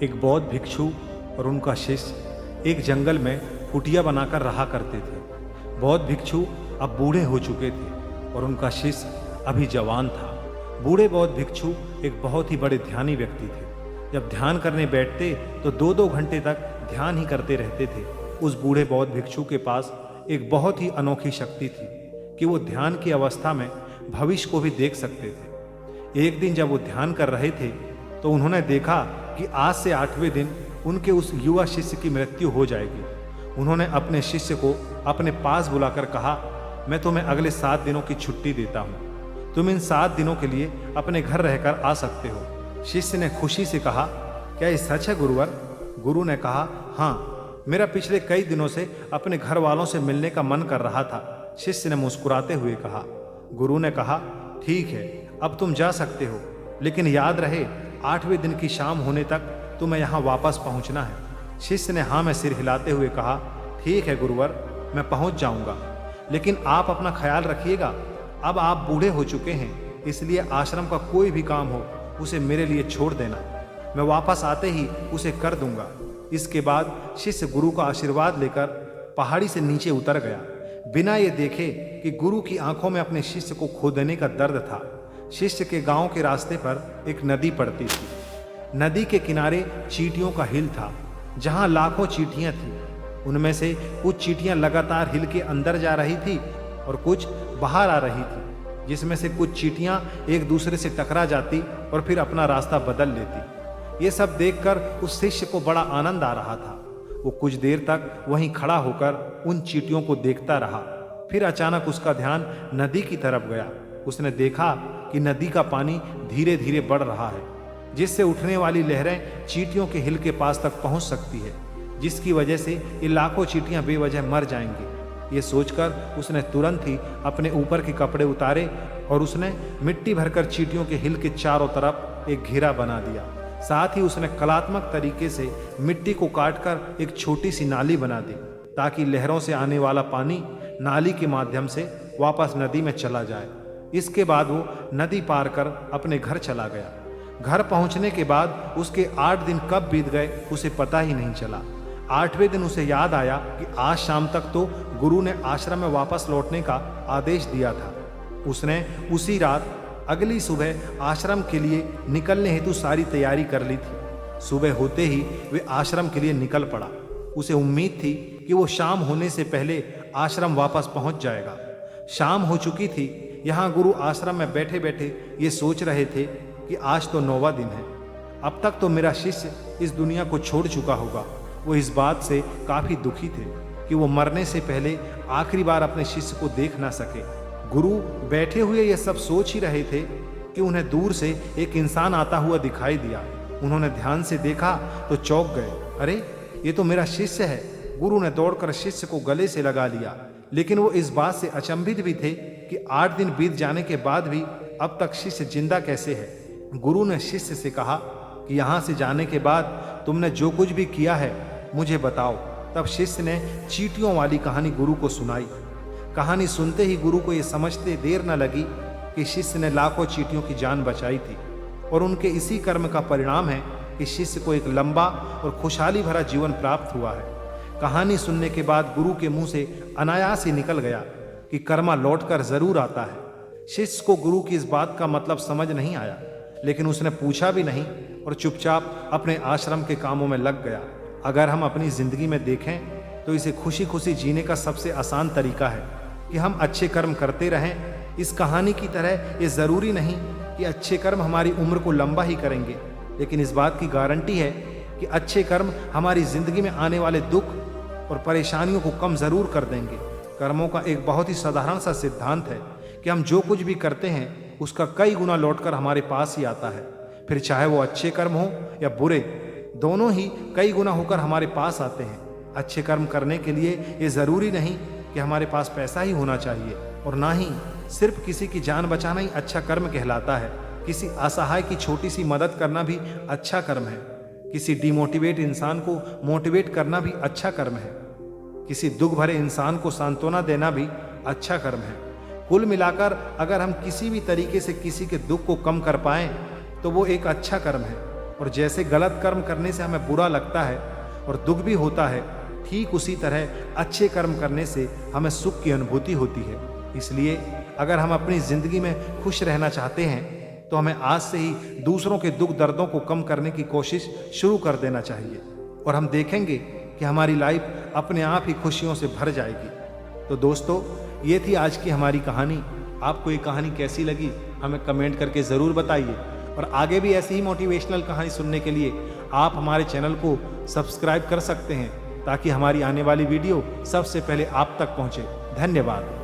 एक बौद्ध भिक्षु और उनका शिष्य एक जंगल में कुटिया बनाकर रहा करते थे। बौद्ध भिक्षु अब बूढ़े हो चुके थे और उनका शिष्य अभी जवान था। बूढ़े बौद्ध भिक्षु एक बहुत ही बड़े ध्यानी व्यक्ति थे। जब ध्यान करने बैठते तो 2-2 घंटे तक ध्यान ही करते रहते थे। उस बूढ़े बौद्ध भिक्षु के पास एक बहुत ही अनोखी शक्ति थी कि वो ध्यान की अवस्था में भविष्य को भी देख सकते थे। एक दिन जब वो ध्यान कर रहे थे तो उन्होंने देखा कि आज से 8वें दिन उनके उस युवा शिष्य की मृत्यु हो जाएगी। उन्होंने अपने शिष्य को अपने पास बुलाकर कहा, मैं तुम्हें अगले 7 दिनों की छुट्टी देता हूँ। तुम इन 7 दिनों के लिए अपने घर रहकर आ सकते हो। शिष्य ने खुशी से कहा, क्या ये सच है गुरुवर? गुरु ने कहा, हाँ, मेरा पिछले कई दिनों से अपने घर वालों से मिलने का मन कर रहा था। शिष्य ने मुस्कुराते हुए कहा। गुरु ने कहा, ठीक है, अब तुम जा सकते हो, लेकिन याद रहे 8वें दिन की शाम होने तक तुम्हें यहाँ वापस पहुँचना है। शिष्य ने हाँ में सिर हिलाते हुए कहा, ठीक है गुरुवर, मैं पहुँच जाऊँगा, लेकिन आप अपना ख्याल रखिएगा। अब आप बूढ़े हो चुके हैं, इसलिए आश्रम का कोई भी काम हो उसे मेरे लिए छोड़ देना। मैं वापस आते ही उसे कर दूंगा। इसके बाद शिष्य गुरु का आशीर्वाद लेकर पहाड़ी से नीचे उतर गया, बिना ये देखे कि गुरु की आंखों में अपने शिष्य को खो देने का दर्द था। शिष्य के गांव के रास्ते पर एक नदी पड़ती थी। नदी के किनारे चींटियों का हिल था, जहां लाखों चींटियां थीं। उनमें से कुछ चींटियां लगातार हिल के अंदर जा रही थी और कुछ बाहर आ रही थी, जिसमें से कुछ चींटियां एक दूसरे से टकरा जाती और फिर अपना रास्ता बदल लेती। ये सब देखकर उस शिष्य को बड़ा आनंद आ रहा था। वो कुछ देर तक वहीं खड़ा होकर उन चींटियों को देखता रहा। फिर अचानक उसका ध्यान नदी की तरफ गया। उसने देखा कि नदी का पानी धीरे धीरे बढ़ रहा है, जिससे उठने वाली लहरें चींटियों के हिल के पास तक पहुंच सकती है, जिसकी वजह से ये लाखों चींटियां बेवजह मर जाएंगी। ये सोचकर उसने तुरंत ही अपने ऊपर के कपड़े उतारे और उसने मिट्टी भरकर चींटियों के हिल के चारों तरफ एक घेरा बना दिया। साथ ही उसने कलात्मक तरीके से मिट्टी को काटकर एक छोटी सी नाली बना दी, ताकि लहरों से आने वाला पानी नाली के माध्यम से वापस नदी में चला जाए। इसके बाद वो नदी पार कर अपने घर चला गया। घर पहुंचने के बाद उसके 8 दिन कब बीत गए उसे पता ही नहीं चला। 8वें दिन उसे याद आया कि आज शाम तक तो गुरु ने आश्रम में वापस लौटने का आदेश दिया था। उसने उसी रात अगली सुबह आश्रम के लिए निकलने हेतु सारी तैयारी कर ली थी। सुबह होते ही वे आश्रम के लिए निकल पड़ा। उसे उम्मीद थी कि वो शाम होने से पहले आश्रम वापस पहुंच जाएगा। शाम हो चुकी थी। यहाँ गुरु आश्रम में बैठे बैठे ये सोच रहे थे कि आज तो 9वां दिन है। अब तक तो मेरा शिष्य इस दुनिया को छोड़ चुका होगा। वो इस बात से काफ़ी दुखी थे कि वो मरने से पहले आखिरी बार अपने शिष्य को देख ना सके। गुरु बैठे हुए ये सब सोच ही रहे थे कि उन्हें दूर से एक इंसान आता हुआ दिखाई दिया। उन्होंने ध्यान से देखा तो चौंक गए। अरे, ये तो मेरा शिष्य है। गुरु ने दौड़कर शिष्य को गले से लगा लिया, लेकिन वो इस बात से अचंभित भी थे कि 8 दिन बीत जाने के बाद भी अब तक शिष्य जिंदा कैसे है। गुरु ने शिष्य से कहा कि यहाँ से जाने के बाद तुमने जो कुछ भी किया है मुझे बताओ। तब शिष्य ने चींटियों वाली कहानी गुरु को सुनाई। कहानी सुनते ही गुरु को ये समझते देर न लगी कि शिष्य ने लाखों चींटियों की जान बचाई थी और उनके इसी कर्म का परिणाम है कि शिष्य को एक लंबा और खुशहाली भरा जीवन प्राप्त हुआ है। कहानी सुनने के बाद गुरु के मुंह से अनायास ही निकल गया कि कर्मा लौटकर जरूर आता है। शिष्य को गुरु की इस बात का मतलब समझ नहीं आया, लेकिन उसने पूछा भी नहीं और चुपचाप अपने आश्रम के कामों में लग गया। अगर हम अपनी जिंदगी में देखें तो इसे खुशी खुशी जीने का सबसे आसान तरीका है कि हम अच्छे कर्म करते रहें। इस कहानी की तरह ये ज़रूरी नहीं कि अच्छे कर्म हमारी उम्र को लंबा ही करेंगे, लेकिन इस बात की गारंटी है कि अच्छे कर्म हमारी ज़िंदगी में आने वाले दुख और परेशानियों को कम ज़रूर कर देंगे। कर्मों का एक बहुत ही साधारण सा सिद्धांत है कि हम जो कुछ भी करते हैं उसका कई गुना लौटकर हमारे पास ही आता है। फिर चाहे वो अच्छे कर्म हो या बुरे, दोनों ही कई गुना होकर हमारे पास आते हैं। अच्छे कर्म करने के लिए ये ज़रूरी नहीं कि हमारे पास पैसा ही होना चाहिए, और ना ही सिर्फ किसी की जान बचाना ही अच्छा कर्म कहलाता है। किसी असहाय की छोटी सी मदद करना भी अच्छा कर्म है। किसी डिमोटिवेट इंसान को मोटिवेट करना भी अच्छा कर्म है। किसी दुख भरे इंसान को सांत्वना देना भी अच्छा कर्म है। कुल मिलाकर अगर हम किसी भी तरीके से किसी के दुख को कम कर पाएं तो वो एक अच्छा कर्म है। और जैसे गलत कर्म करने से हमें बुरा लगता है और दुख भी होता है, ठीक उसी तरह अच्छे कर्म करने से हमें सुख की अनुभूति होती है। इसलिए अगर हम अपनी ज़िंदगी में खुश रहना चाहते हैं तो हमें आज से ही दूसरों के दुख दर्दों को कम करने की कोशिश शुरू कर देना चाहिए और हम देखेंगे कि हमारी लाइफ अपने आप ही खुशियों से भर जाएगी। तो दोस्तों, ये थी आज की हमारी कहानी। आपको ये कहानी कैसी लगी हमें कमेंट करके ज़रूर बताइए और आगे भी ऐसी ही मोटिवेशनल कहानी सुनने के लिए आप हमारे चैनल को सब्सक्राइब कर सकते हैं ताकि हमारी आने वाली वीडियो सबसे पहले आप तक पहुंचे। धन्यवाद।